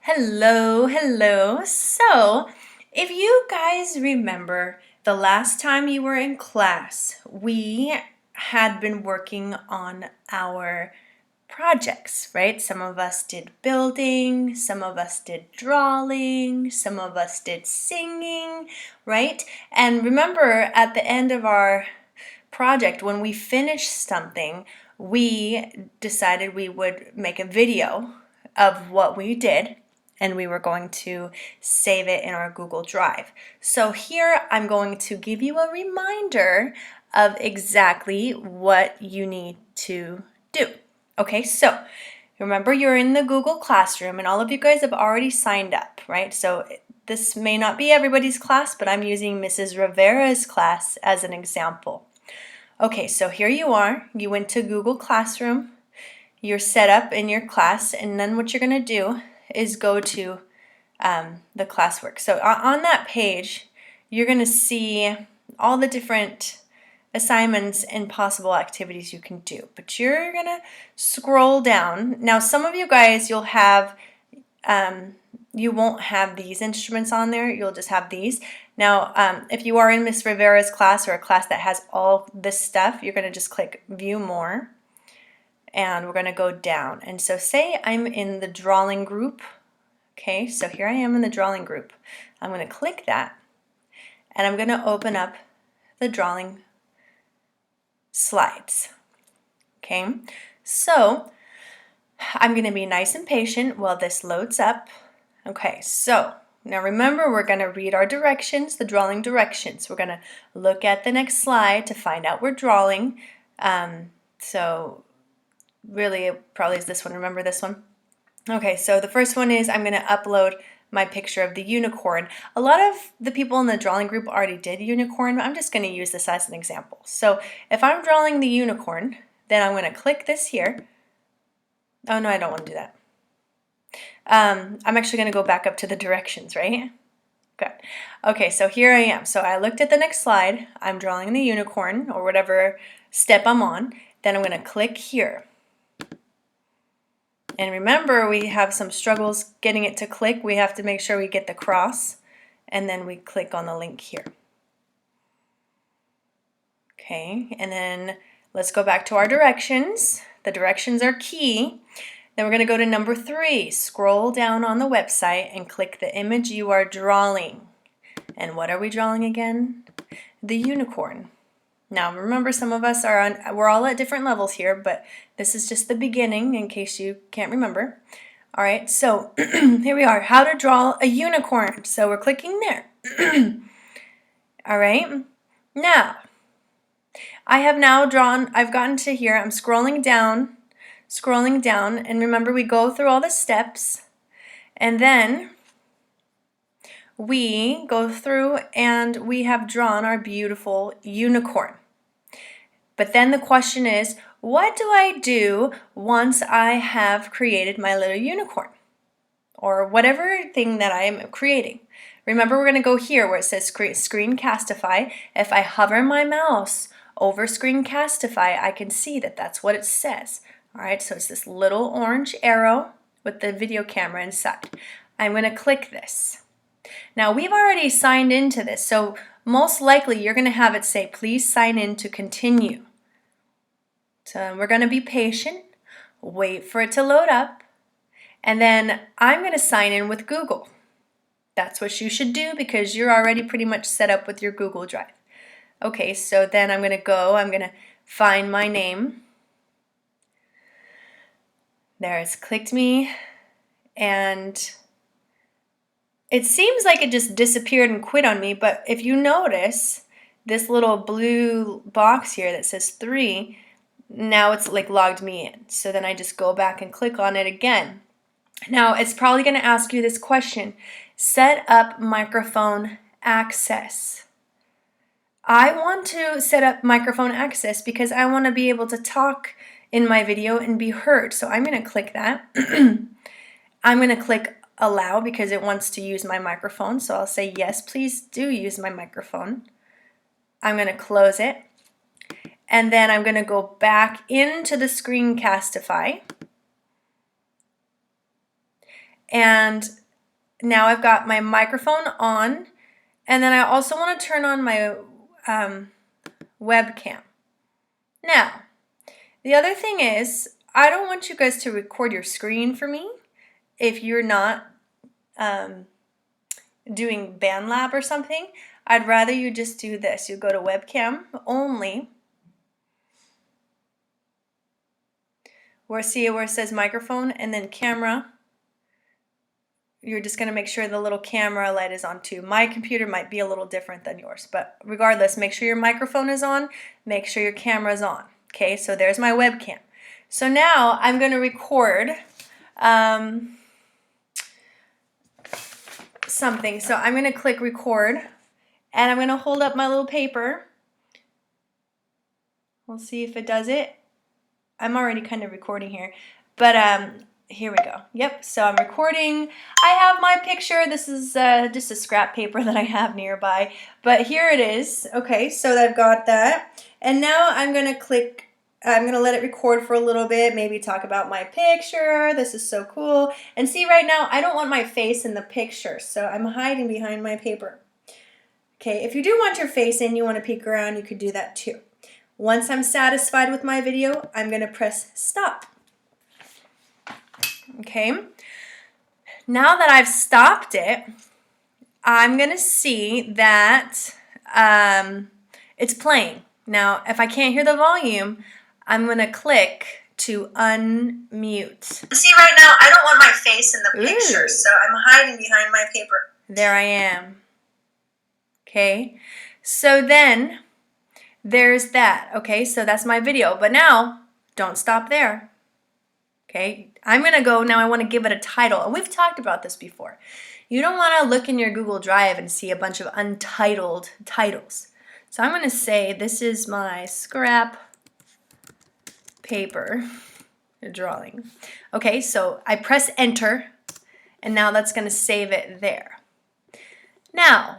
Hello, hello. So, if you guys remember the last time you were in class, we had been working on our projects, right? Some of us did building, some of us did drawing, some of us did singing, right? And remember, at the end of our project, when we finished something, we decided we would make a video of what we did and we were going to save it in our Google Drive. So here I'm going to give you a reminder of exactly what you need to do. Okay, so remember you're in the Google Classroom and all of you guys have already signed up, right? So this may not be everybody's class, but I'm using Mrs. Rivera's class as an example. Okay, so here you are. You went to Google Classroom. You're set up in your class, and then what you're going to do is go to the classwork. So on that page, you're going to see all the different assignments and possible activities you can do. But you're going to scroll down. Now, some of you guys, you'll have you won't have these instruments on there. You'll just have these. Now, if you are in Miss Rivera's class or a class that has all this stuff, you're going to just click View More, and we're going to go down. And so say I'm in the drawing group. Okay, so here I am in the drawing group. I'm going to click that, and I'm going to open up the drawing slides. Okay, so I'm going to be nice and patient while this loads up. Okay, so now remember, we're going to read our directions, the drawing directions. We're going to look at the next slide to find out we're drawing. So really, it probably is this one. Remember this one? Okay, so the first one is I'm going to upload my picture of the unicorn. A lot of the people in the drawing group already did unicorn, but I'm just going to use this as an example. So if I'm drawing the unicorn, then I'm going to click this here. Oh no, I don't want to do that. I'm actually going to go back up to the directions, right? Good. Okay, so here I am. So I looked at the next slide. I'm drawing the unicorn or whatever step I'm on. Then I'm going to click here. And remember, we have some struggles getting it to click. We have to make sure we get the cross, and then we click on the link here. Okay, and then let's go back to our directions. The directions are key. Then we're going to go to number 3. Scroll down on the website and click the image you are drawing. And what are we drawing again? The unicorn. Now remember, some of us we're all at different levels here, but this is just the beginning in case you can't remember. All right, so here we are, how to draw a unicorn. So we're clicking there. All right, now I've gotten to here. I'm scrolling down, and remember, we go through all the steps, and then we go through and we have drawn our beautiful unicorn. But then the question is, what do I do once I have created my little unicorn? Or whatever thing that I am creating. Remember, we're going to go here where it says Screencastify. If I hover my mouse over Screencastify, I can see that that's what it says. All right, so it's this little orange arrow with the video camera inside. I'm going to click this. Now, we've already signed into this, so most likely you're going to have it say, please sign in to continue. So we're going to be patient, wait for it to load up, and then I'm going to sign in with Google. That's what you should do because you're already pretty much set up with your Google Drive. Okay, so then I'm going to find my name. There, it's clicked me, and it seems like it just disappeared and quit on me, but if you notice this little blue box here that says 3, now it's like logged me in. So then I just go back and click on it again. Now it's probably going to ask you this question: set up microphone access. I want to set up microphone access because I want to be able to talk in my video and be heard. So I'm going to click that. I'm going to click allow because it wants to use my microphone. So I'll say yes, please do use my microphone. I'm going to close it. And then I'm going to go back into the Screencastify. And now I've got my microphone on, and then I also want to turn on my webcam. Now, the other thing is, I don't want you guys to record your screen for me if you're not doing BandLab or something. I'd rather you just do this. You go to webcam only, where it says microphone, and then camera. You're just going to make sure the little camera light is on too. My computer might be a little different than yours, but regardless, make sure your microphone is on, make sure your camera is on. Okay, so there's my webcam. So now I'm going to record something. So I'm going to click record, and I'm going to hold up my little paper. We'll see if it does it. I'm already kind of recording here, but here we go. Yep, so I'm recording. I have my picture. This is just a scrap paper that I have nearby, but here it is. Okay, so I've got that, and now I'm going to let it record for a little bit, maybe talk about my picture. This is so cool. And see, right now, I don't want my face in the picture, so I'm hiding behind my paper. Okay, if you do want your face in, you want to peek around, you could do that too. Once I'm satisfied with my video, I'm going to press stop. Okay, now that I've stopped it, I'm going to see that it's playing. Now, if I can't hear the volume, I'm going to click to unmute. See, right now, I don't want my face in the picture, so I'm hiding behind my paper. There I am. Okay, so then there's that. Okay, so that's my video. But now, don't stop there. Okay, I'm going to go now. I want to give it a title. And we've talked about this before. You don't want to look in your Google Drive and see a bunch of untitled titles. So I'm going to say this is my scrap paper drawing. Okay, so I press enter, and now that's going to save it there. Now,